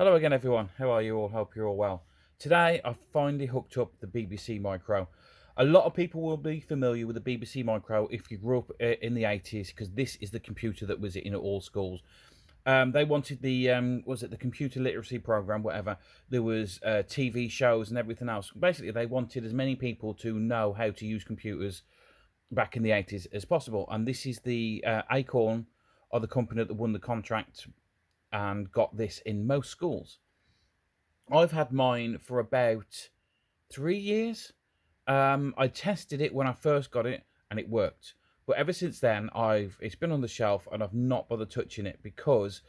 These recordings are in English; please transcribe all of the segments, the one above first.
Hello again, everyone. How are you all? Hope you're all well. Today, I've finally hooked up the BBC Micro. A lot of people will be familiar with the BBC Micro if you grew up in the 80s, because this is the computer that was in all schools. They wanted the was it the computer literacy program, whatever. There was TV shows and everything else. Basically, they wanted as many people to know how to use computers back in the 80s as possible. And this is the Acorn, or the company that won the contract and got this in most schools. I've had mine for about 3 years. I tested it when I first got it, and it worked. But ever since then, it's been on the shelf, and I've not bothered touching it because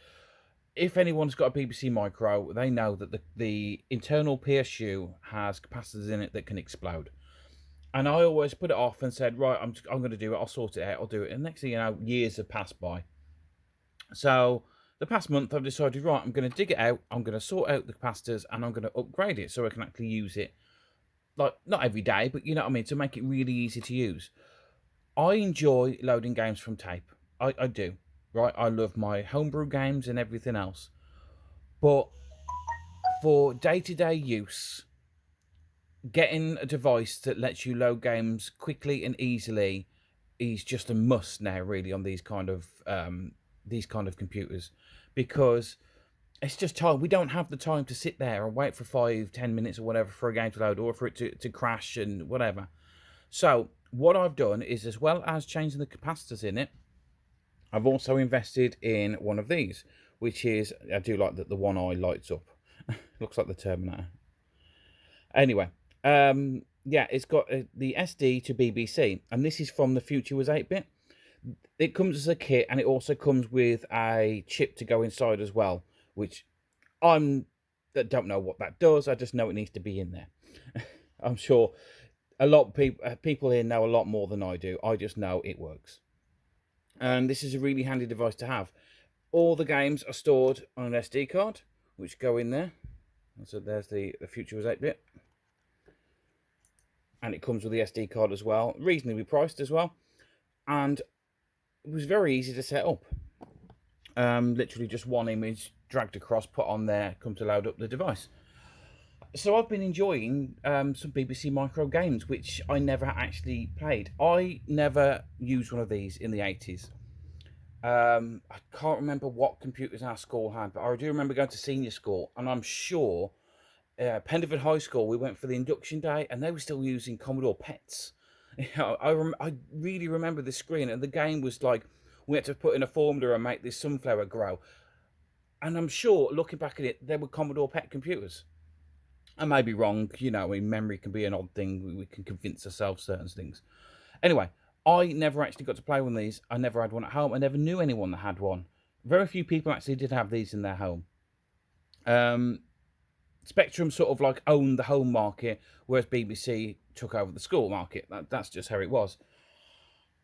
if anyone's got a BBC Micro, they know that the internal PSU has capacitors in it that can explode. And I always put it off and said, right, I'm going to do it. I'll sort it out. I'll do it. And next thing you know, years have passed by. So the past month, I've decided, right, I'm going to dig it out. I'm going to sort out the capacitors, and I'm going to upgrade it so I can actually use it. Like, not every day, but you know what I mean, to make it really easy to use. I enjoy loading games from tape. I do, right? I love my homebrew games and everything else. But for day-to-day use, getting a device that lets you load games quickly and easily is just a must now, really, on these kind of computers, because it's just time. We don't have the time to sit there and wait for 5, 10 minutes or whatever for a game to load, or for it to crash and whatever. So what I've done is, as well as changing the capacitors in it, I've also invested in one of these, which is, I do like that the one eye lights up. Looks like the Terminator. Anyway, yeah, it's got the SD to BBC, and this is from The Future Was 8-bit. It comes as a kit, and it also comes with a chip to go inside as well, which I don't know what that does. I just know it needs to be in there. I'm sure a lot of people here know a lot more than I do. I just know it works. And this is a really handy device to have. All the games are stored on an SD card, which go in there. So there's the Future Was 8-bit. And it comes with the SD card as well. Reasonably priced as well. And it was very easy to set up. Literally just one image dragged across, put on there, come to load up the device. So I've been enjoying some BBC Micro games, which I never actually played. I never used one of these in the 80s. I can't remember what computers our school had, but I do remember going to senior school, and I'm sure Penderford High School, we went for the induction day, and they were still using Commodore PETs. I really remember the screen, and the game was like, we had to put in a formula and make this sunflower grow. And I'm sure, looking back at it, they were Commodore PET computers. I may be wrong, you know, I mean, memory can be an odd thing. We can convince ourselves certain things. Anyway, I never actually got to play one of these. I never had one at home. I never knew anyone that had one. Very few people actually did have these in their home. Spectrum sort of like owned the home market, whereas BBC took over the school market. That's just how it was.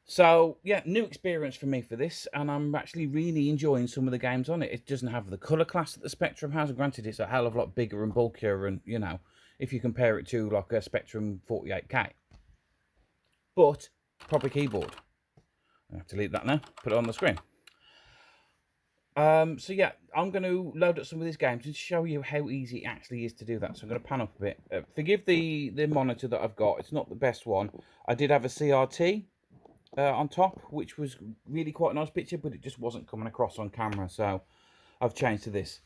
So, yeah, new experience for me for this, and I'm actually really enjoying some of the games on it. It doesn't have the colour class that the Spectrum has. Granted, it's a hell of a lot bigger and bulkier, and, you know, if you compare it to, like, a Spectrum 48K. But, proper keyboard. I have to delete that now, put it on the screen. So, yeah, I'm going to load up some of these games and show you how easy it actually is to do that. So I'm going to pan up a bit. Forgive the monitor that I've got. It's not the best one. I did have a CRT on top, which was really quite a nice picture, but it just wasn't coming across on camera, so I've changed to this.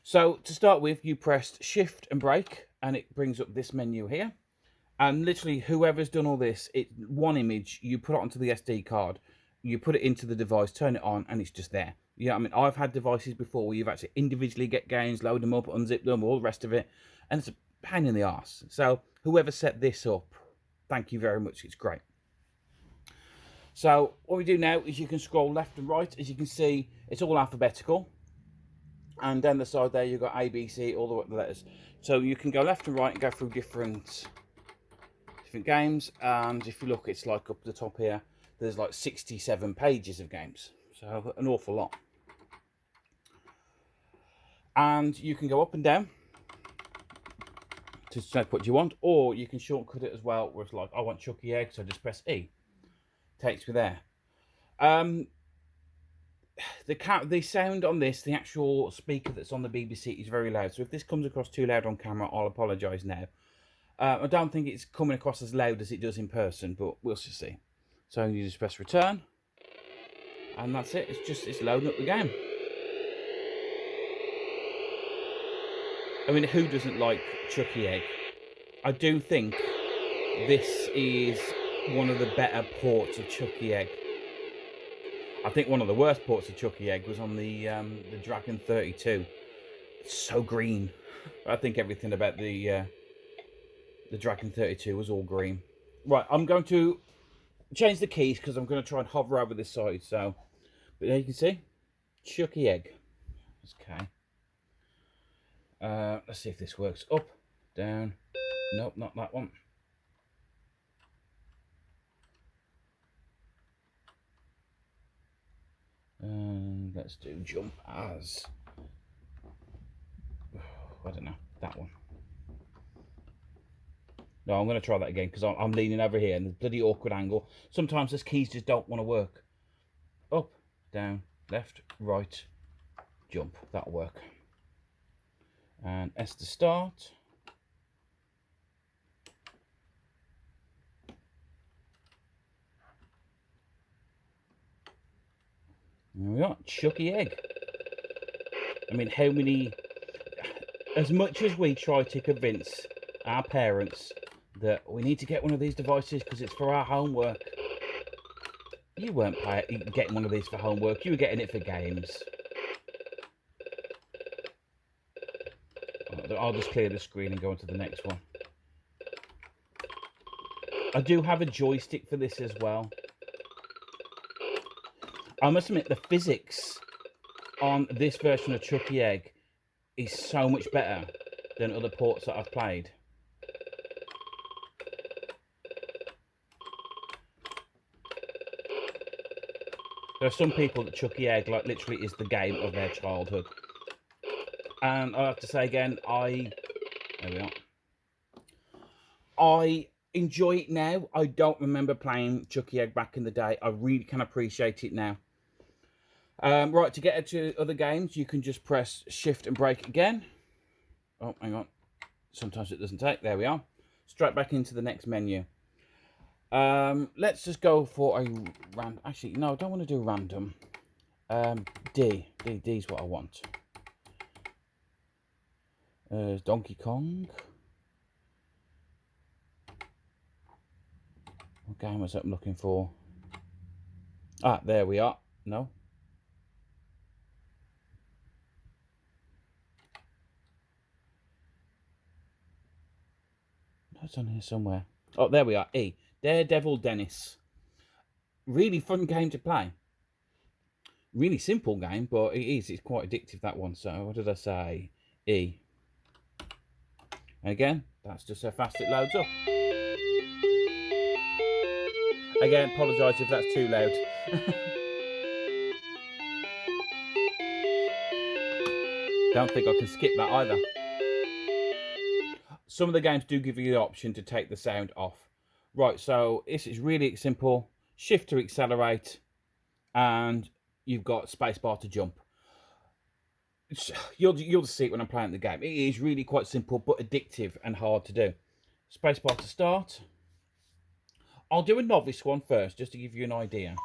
So to start with, you pressed shift and brake, and it brings up this menu here, and literally whoever's done all this, it one image, you put it onto the SD card, you put it into the device, turn it on, and it's just there. Yeah, I mean, I've had devices before where you've actually individually get games, load them up, unzip them, all the rest of it, and it's a pain in the arse. So whoever set this up, thank you very much, it's great. So what we do now is you can scroll left and right. As you can see, it's all alphabetical. And down the side there, you've got A, B, C, all the letters. So you can go left and right and go through different games. And if you look, it's like up the top here, there's like 67 pages of games. So an awful lot. And you can go up and down to select what you want. Or you can shortcut it as well, where it's like, I want Chucky Egg, so just press E. Takes me there. the sound on this, the actual speaker that's on the BBC is very loud. So if this comes across too loud on camera, I'll apologise now. I don't think it's coming across as loud as it does in person, but we'll just see. So you just press return, and that's it. It's loading up the game. I mean, who doesn't like Chucky Egg? I do think this is one of the better ports of Chucky Egg. I think one of the worst ports of Chucky Egg was on the Dragon 32. It's so green. I think everything about the Dragon 32 was all green. Right, I'm going to change the keys because I'm going to try and hover over this side. So, but there you can see, Chucky Egg. Okay. Let's see if this works. Up, down. Nope, not that one. Let's do jump as. I don't know, that one. No, I'm going to try that again because I'm leaning over here and there's a bloody awkward angle. Sometimes these keys just don't want to work. Up, down, left, right, jump. That'll work. And S to start. There we are, Chucky Egg. I mean, how many... As much as we try to convince our parents that we need to get one of these devices because it's for our homework, you weren't getting one of these for homework, you were getting it for games. I'll just clear the screen and go on to the next one. I do have a joystick for this as well. I must admit, the physics on this version of Chucky Egg is so much better than other ports that I've played. There are some people that Chucky Egg like literally is the game of their childhood. And I have to say again, there we are. I enjoy it now. I don't remember playing Chucky Egg back in the day. I really can appreciate it now. Right, to get to other games, you can just press shift and brake again. Oh, hang on. Sometimes it doesn't take. There we are. Straight back into the next menu. Let's just go for a random. Actually, no, I don't want to do random. D's what I want. Donkey Kong. What game was that I'm looking for? Ah, there we are. No. It's on here somewhere. Oh, there we are. E. Daredevil Dennis. Really fun game to play. Really simple game, but it is. It's quite addictive, that one. So, what did I say? E. And again, that's just how fast it loads up. Again, apologise if that's too loud. Don't think I can skip that either. Some of the games do give you the option to take the sound off. Right, so this is really simple. Shift to accelerate, and you've got spacebar to jump. You'll see it when I'm playing the game. It is really quite simple, but addictive and hard to do. Spacebar to start. I'll do a novice one first, just to give you an idea.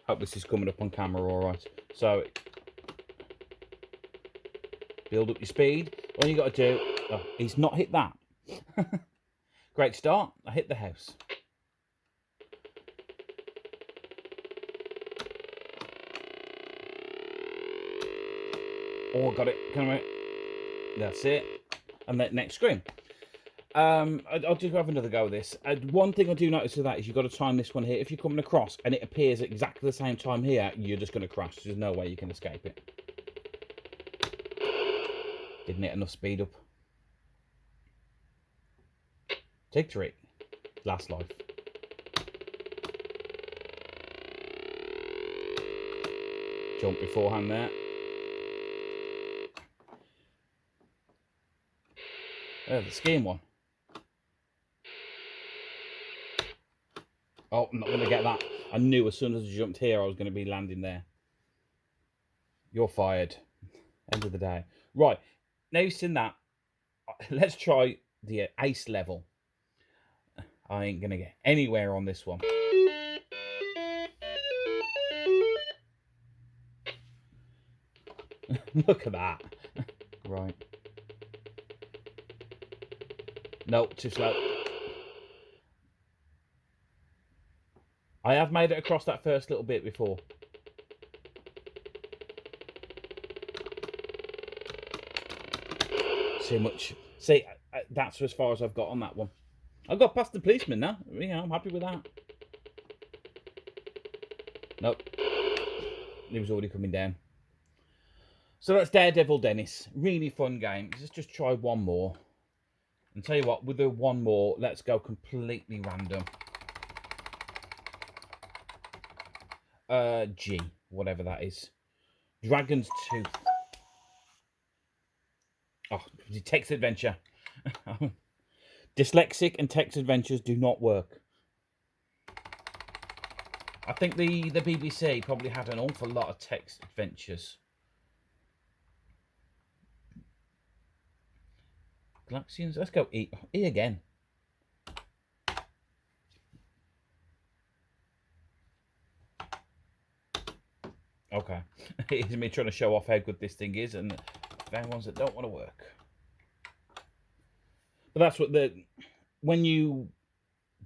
Hope this is coming up on camera all right. So, build up your speed. All you got to do... Oh, he's not hit that. Great start. I hit the house. Oh, I got it. Come on. That's it. And then next screen. I'll just have another go with this. One thing I do notice with that is you've got to time this one here. If you're coming across and it appears at exactly the same time here, you're just going to crash. There's no way you can escape it. Didn't hit enough speed up. Take 3. Last life. Jump beforehand there. The skiing one. Oh, I'm not going to get that. I knew as soon as I jumped here, I was going to be landing there. You're fired. End of the day. Right. Now you've seen that. Let's try the ace level. I ain't going to get anywhere on this one. Look at that. Right. Nope, too slow. I have made it across that first little bit before. Too much. See, that's as far as I've got on that one. I've got past the policeman now. Yeah, I'm happy with that. Nope. He was already coming down. So that's Daredevil Dennis. Really fun game. Let's just try one more. And tell you what, with the one more, let's go completely random. G, whatever that is. Dragon's Tooth. Oh, text adventure. Dyslexic and text adventures do not work. I think the BBC probably had an awful lot of text adventures. Galaxians, let's go E. E again. Okay. It's me trying to show off how good this thing is and found ones that don't want to work. But that's what when you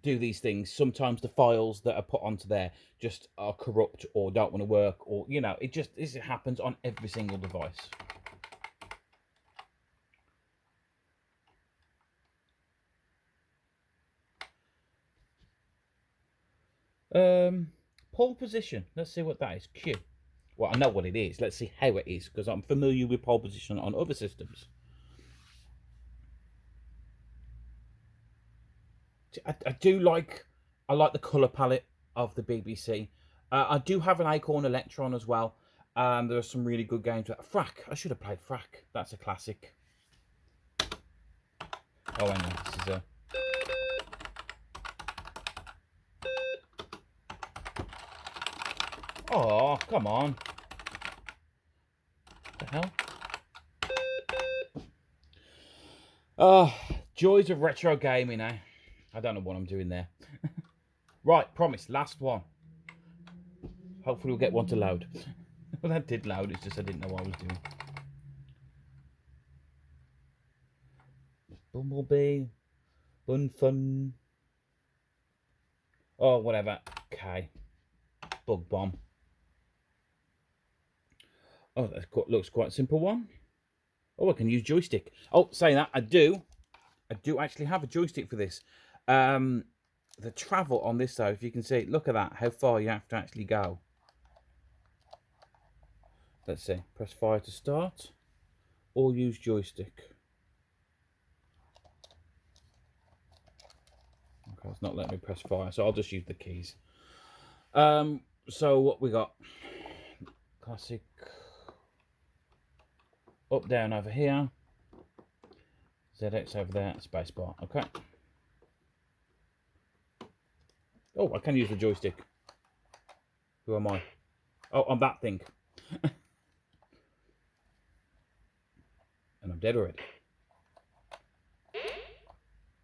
do these things, sometimes the files that are put onto there just are corrupt or don't want to work, or you know, it happens on every single device. Pole position. Let's see what that is. Q. Well, I know what it is. Let's see how it is, because I'm familiar with pole position on other systems. I like the colour palette of the BBC. I do have an Acorn Electron as well, and there are some really good games. Frack. I should have played Frack. That's a classic. Oh, hang on. This is a... Oh, come on. What the hell? Oh, joys of retro gaming, eh? I don't know what I'm doing there. Right, promise, last one. Hopefully we'll get one to load. Well, that did load, it's just I didn't know what I was doing. Bumblebee. Bun fun. Oh, whatever. Okay. Bug bomb. Oh, that looks quite a simple one. Oh, I can use joystick. Oh, saying that, I do actually have a joystick for this. The travel on this, though, if you can see, look at that, how far you have to actually go. Let's see, press fire to start, or use joystick. Okay, it's not letting me press fire, so I'll just use the keys. So what we got? Classic. Up, down over here. ZX over there, spacebar. Okay. Oh, I can use the joystick. Who am I? Oh, I'm that thing. And I'm dead already.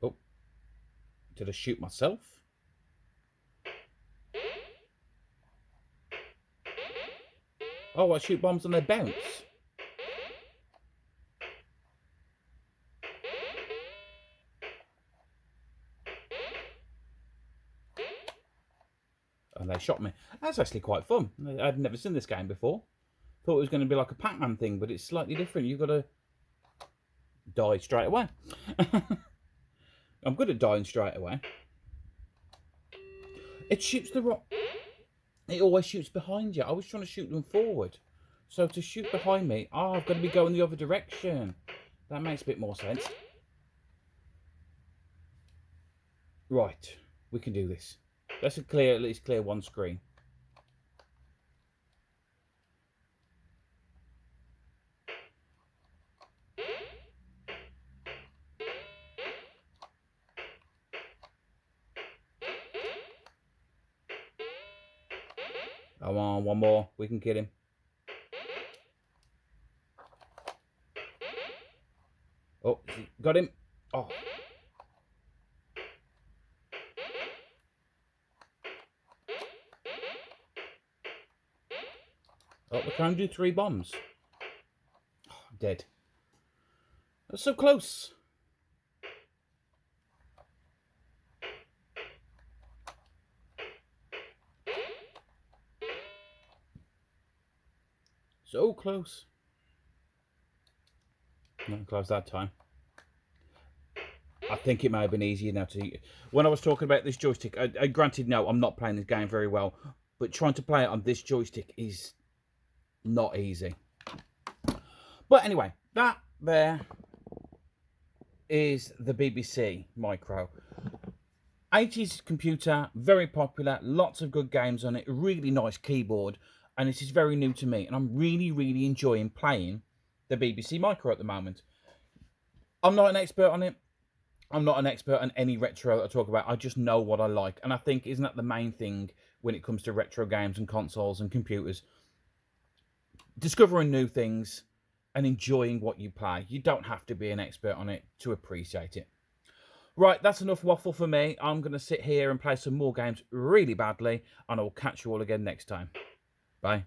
Oh. Did I shoot myself? Oh, I shoot bombs and they bounce. And they shot me. That's actually quite fun. I'd never seen this game before. Thought it was going to be like a Pac-Man thing, but it's slightly different. You've got to die straight away. I'm good at dying straight away. It shoots the rock. It always shoots behind you. I was trying to shoot them forward. So to shoot behind me, I've got to be going the other direction. That makes a bit more sense. Right, we can do this. Let's at least clear one screen. Come on, one more. We can kill him. Oh, got him. Oh. Oh, we can do 3 bombs. Oh, dead. That's so close. So close. Not close that time. I think it may have been easier now to... When I was talking about this joystick, I granted, no, I'm not playing this game very well, but trying to play it on this joystick is not easy. But anyway, that there is the BBC Micro. 80s computer, very popular, lots of good games on it, really nice keyboard, and this is very new to me, and I'm really, really enjoying playing the BBC Micro at the moment. I'm not an expert on it. I'm not an expert on any retro that I talk about. I just know what I like. And I think, isn't that the main thing when it comes to retro games and consoles and computers? Discovering new things and enjoying what you play. You don't have to be an expert on it to appreciate it. Right, that's enough waffle for me. I'm going to sit here and play some more games really badly, and I'll catch you all again next time. Bye.